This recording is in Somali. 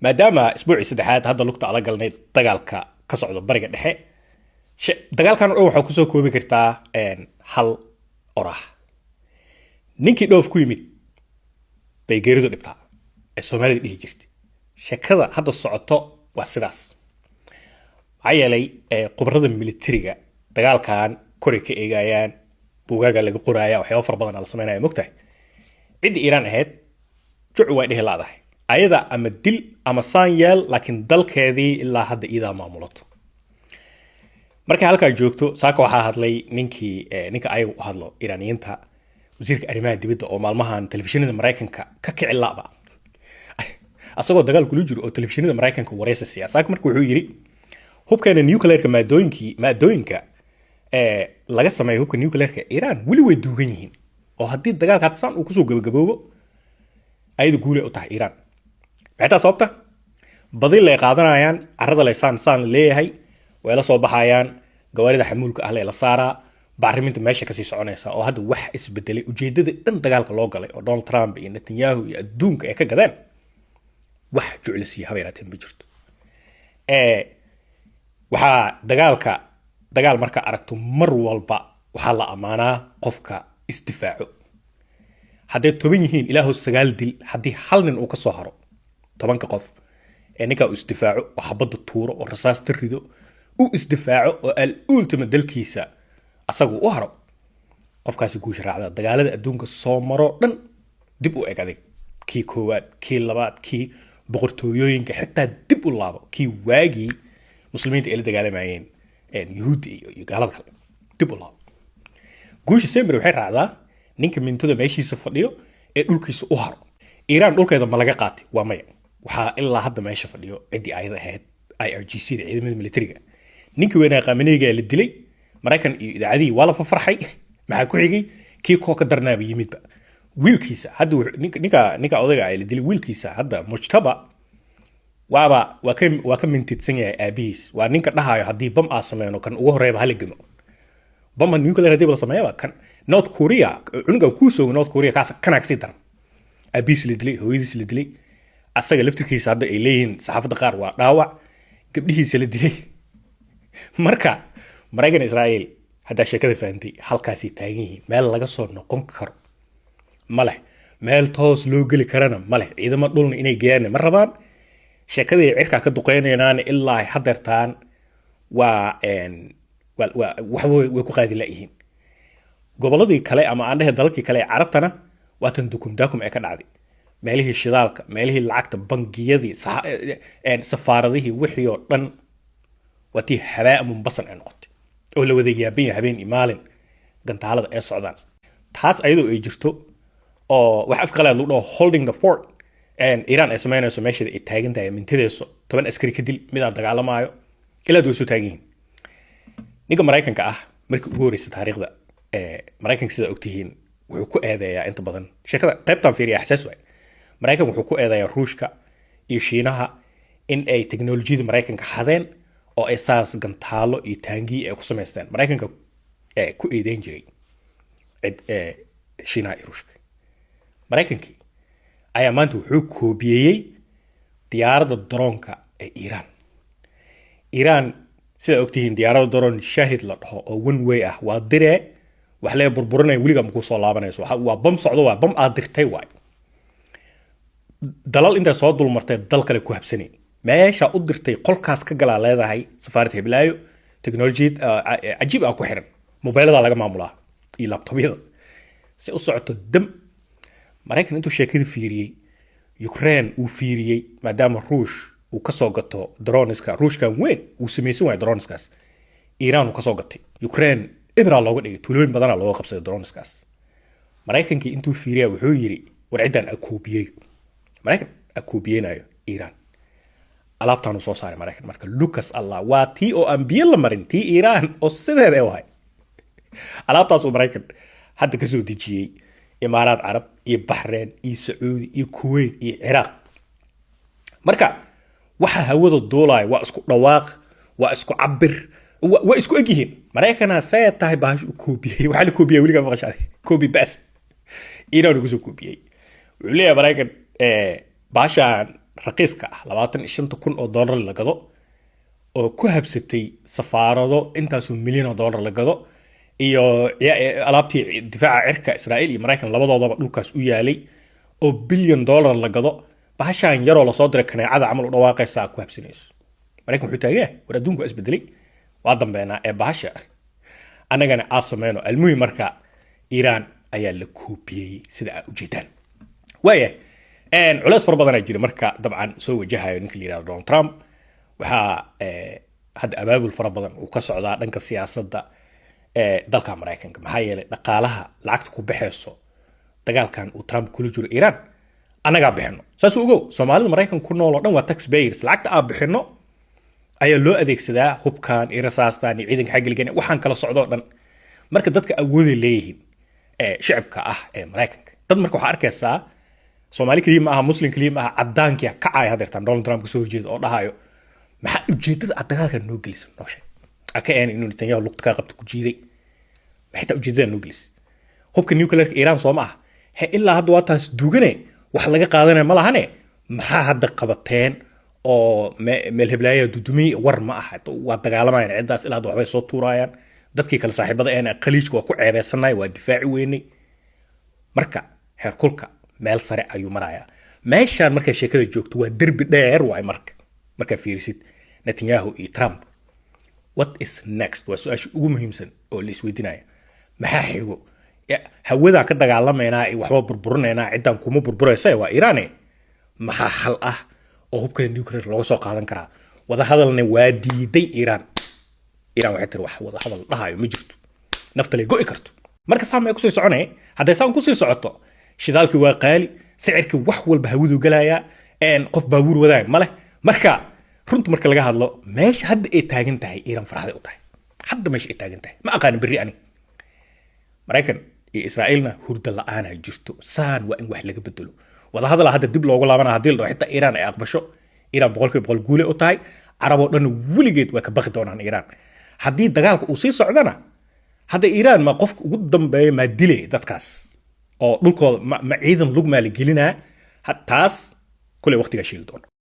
maadaama isbuucii saddexaad hadda lugta ala galnay dagaalka ka socdo bariga dhexe dagaalkan oo waxa ku soo koobi kartaa hal orah ninkii dhoof ku yimid bay geeridu dhibtaa ee Soomaalida dhihi jirtay sheekada hadda socoto waa sidaas ayalay qubarada militariga dagaalkan kore ka eegayaan buugaaga laga qoraayaa waxyaabo far badan la sameeynaayo mogtahay cid Iiraan ahayd jucu way dhihi laadahay ayada ama dil ama saan yeel laakiin dalkeedii ilaa hadda iidaa maamulato markay halkaa joogto saaka waxaa hadlay ninka ayaga u hadlo Iiraaniyiinta wasiirka arrimaha dibadda oo maalmahan telefishinada Mareykanka ka kici laaba asagoo dagaal kula jiro oo telefishinada Mareykanka wareysi siyaasad markuu wuxuu yiri hubkeena nuclearka maadooyinka laga sameeyo hubka nuclearka Iiraan wali way duugan yihiin oo haddii dagaalka hadsan uu kusoo gabagaboobo ayadu guule u tahay Iiraan maxay sababta badil lay qaadanayaan arada leysaan saan leeyahay way la soo baxayaan gawaarida xamuulka ah la saaraa baariminta meesha ka sii soconaysa oo hadda wax isbedelay ujeedada dhan dagaalka loo galay oo Donald Trump iyo Netanyahu iyo adduunka ay ka gadeen wax juclisiya habeerateen ma jirto waxa dagaal marka aragto mar walba waxa la amaanaa qofka isdifaaco hadday 10 yihiin ilaahu 9 dil haddii hal nin uu ka soo haro 10 qof ninka uu isdifaaco oo xabada tuuro oo rasaas tirido uu isdifaaco oo al-ultima dalkiisa asagu u haro qofkaasi guush raacda dagaalada adduunka soo maro dhan dib u eegaday kii koowaad kii labaad kii boqortooyooyinka xitaa dib u laabo kii waagi muslimiinta ay la dagaalamayeen yuhuud iyo gaalada kale dib u laabo guush sember waxay raacdaa ninka mintada meeshiisa fadhiyo ee dhulkiisa u haro Iiraan dhulkeeda ma laga qaatay waa maya waxa ilaa hadda meesha fadhiyo cidii ayada ahayd IRGC ciidamada militariga ninkii weynaa qaaminayga la dilay Mareykan iyo idaacadii waa la farxay maxaa ku xigay kii kooka darnaaba yimidba wiilkiisa hadda ninka odayga ay la dilay wiilkiisa hadda mujtaba waa ka mintidsan yahay aabihiis waa ninka dhahayo haddii bam aa sameeyno kan ugu horeeyba hala gano bam nuclear haddii la sameeyaba kan North Korea cunuga ku soo North Korea kaas kana kasi daran aabihiis la dilay hooyadiis la dilay asaga laftirkiisa hadda ay leeyihiin saxaafadda qaar waa dhaawac gabdhihiisa la dilay marka Mareykan Israa'iil hadda sheekada faantay halkaasi taagan yihiin meel laga soo noqon karo male meel toos loo gali karana male ciidamo dhulna inay geeyaan ma rabaan sheekadii cirka ka duqeynayaan ilaa hadeertaan wax way ku qaadi laayihiin goboladii kale ama aan dhahay dalkii kale carabtana waa tan dukumdaakum ee ka dhacday meelihii shidaalka meelihii lacagta bangiyadii safaaradihii wixii oo dhan watii habaa munbasan ay noqotay oo la wada yaabin habeen imaalin gantaalada ay socdaan taas ayadoo ay jirto oo wax afqalaad lagu dhaho holding the fort Iiraan ay sameynayso meeshada ay taagan tahay mintadeeso 10 askari ka dil mid aan dagaalamayo ilaa way soo taagan yihiin ninka Mareykanka ah markii ugu horeysay taariikhda Mareykanka sida ogtihiin wuxuu ku eedeeyaa inta badan sheekada qaybtan fiiriya xasaas waay Mareykan wuxuu ku eedeeyaa Ruushka iyo Shiinaha in ay teknolojiyada Mareykanka xadeen oo ay saas gantaalo iyo taangi ay ku sameystaan Mareykanka ku eedeyn jiray Shiinaha iyo Ruushka Mareykankii ayaa maanta wuxuu koobiyey diyaaradda droonka ee Iiraan sida ogtihiin diyaaradda drone Shahid la dhaho oo one way ah waa diree wax la burburinay wiliga ma ku soo laabanayso waa bam socdo waa bam aad dirtay waay dalal inta soo dul martay dal kale ku habsanay meesha u dirtay qolkaas ka galaa leedahay safaaradda Hiblaayo technology ajiib ah ku xiran mobilada laga maamulaa iyo laptopyada si u socoto dam Mareykan intuu sheekada fiiriyay Ukraine uu fiiriyay maadaama Ruush uu ka soo gato droneska Ruushkan weyn uu sameeyay way droneskaas Iiraan uu ka soo gatay Ukraine ibra looga dhigay tuulooyin badan looga qabsaday droneskaas Mareykankii intuu fiiriyay wuxuu yiri war ciidan Mareykan akuubiyeenayo Iiraan alaabtaan soo saaray Mareykan marka Lucas Allah waa tii oo ambiye la marin tii Iiraan oo sideed ay wahay alaabtaas oo Mareykan hadda ka soo dejiyay Imaaraat Arab iyo Bahrain iyo Saudi iyo Kuwait iyo Iraq marka waxa hawada doolay waa isku dhawaaq waa isku cabir waa isku egyihiin Mareykana say tahay baash u koobiyay waxa la koobiyay wiliga maqashay koobi best Iiraan ugu soo koobiyay wiliga Mareykan baashaan raqiiska ah $25,000 la gado oo ku habsatay safaarado intaasoo milyan oo dollar la gado iyo alaabtii difaaca cirka Israa'iil iyo Mareykan labadoodaba dhulkaas u yaalay oo bilyan dollar la gado bahashaan yaroo la soo diray kaneecada camal u dhawaaqaysa ku habsanayso Mareykan wuxuu taagay war adduunku isbedelay waa dambeena ee bahasha annagana aasameeno almuhim marka Iran ayaa la koobiyay sida ay u jeedaan waaya culays fara badan jira marka dabcan soo wajahayo ninka la yiraahdo Donald Trump waxa hadda abaabul fara badan uu ka socdaa dhanka siyaasadda dalka Mareykanka maxaa yeelay dhaqaalaha lacagta ku baxayso dagaalkan uu Trump kula jiro Iran anaga bixino saas ugu Soomaalida Mareykanka ku nool oo dhan waa taxpayers lacagta aan bixino ayaa loo adeegsadaa hubkan irasaastan iyo ciidanka xagilgan waxaan kala socdo dhan marka dadka awood leeyihiin shacabka ah ee Mareykanka dad marka waxa arkaysaa Soomaali kaliya ma aha Muslim kaliya ma aha caddaankiya kacay hadeertan Donald Trump ka soo horjeedo oo dhahayo maxaa ujeedada dagaalka noo gelisan noo sheeg akeen inuu Netanyahu luqad ka qabto ku jiiday maxay ujeedada noo gelis hubka nuclear Iran soo ma aha ilaa hadda waa taas duugane wax laga qaadanay ma lahane maxaa hadda qabateen oo meel heblaaya dudumi war ma aha waa dagaalamayaan ciidaas ilaa hadda waxbay soo tuurayaan dadkii kala saaxiibada ee qaliijka waa ku ceebeysanay waa difaaci weynay marka heer kulka meel sare ayuu marayaa meeshaan marka sheekada joogto waa derbi dheer waay marka fiirisid Netanyahu iyo Trump what is next waa su'aasha ugu muhiimsan oo la isweydiinayo maxaa xigo hawada ka dagaalamayna ay waxba burburinayna ciidan kuma burburaysa waa Iran maxaa xal ah oo hubka nuclear loo soo qaadan karaa wada hadalna waa diiday Iran waxay tir wax wada hadal dhahayo ma jirto nafta lay go'i karto marka saamay ku sii soconay haday saan ku sii socoto shidaalkii waa qaali sicirkii wax walba hawadu galaya qof baabuur wadaay ma leh marka runta marka laga hadlo meesha hadda ay taagan tahay Iran farxad u tahay hadda meesha ay taagan tahay ma aqaan bari ani Mareykan iyo Israa'iilna hurda la'aan ay jirto saan waa in wax laga bedelo wada hadal hadda dib loogu laabanaa hadii la xitaa Iran ay aqbasho Iran boqolkiiba guule u tahay Arabo dhan waligeed way ka baqi doonaan Iran haddii dagaalka uu sii socdana hadda Iran ma qofka ugu dambeeya ma dilay dadkaas oo dhulkooda ma ciidan lug maal gelinaa taas kulay waqtiga sheegi doona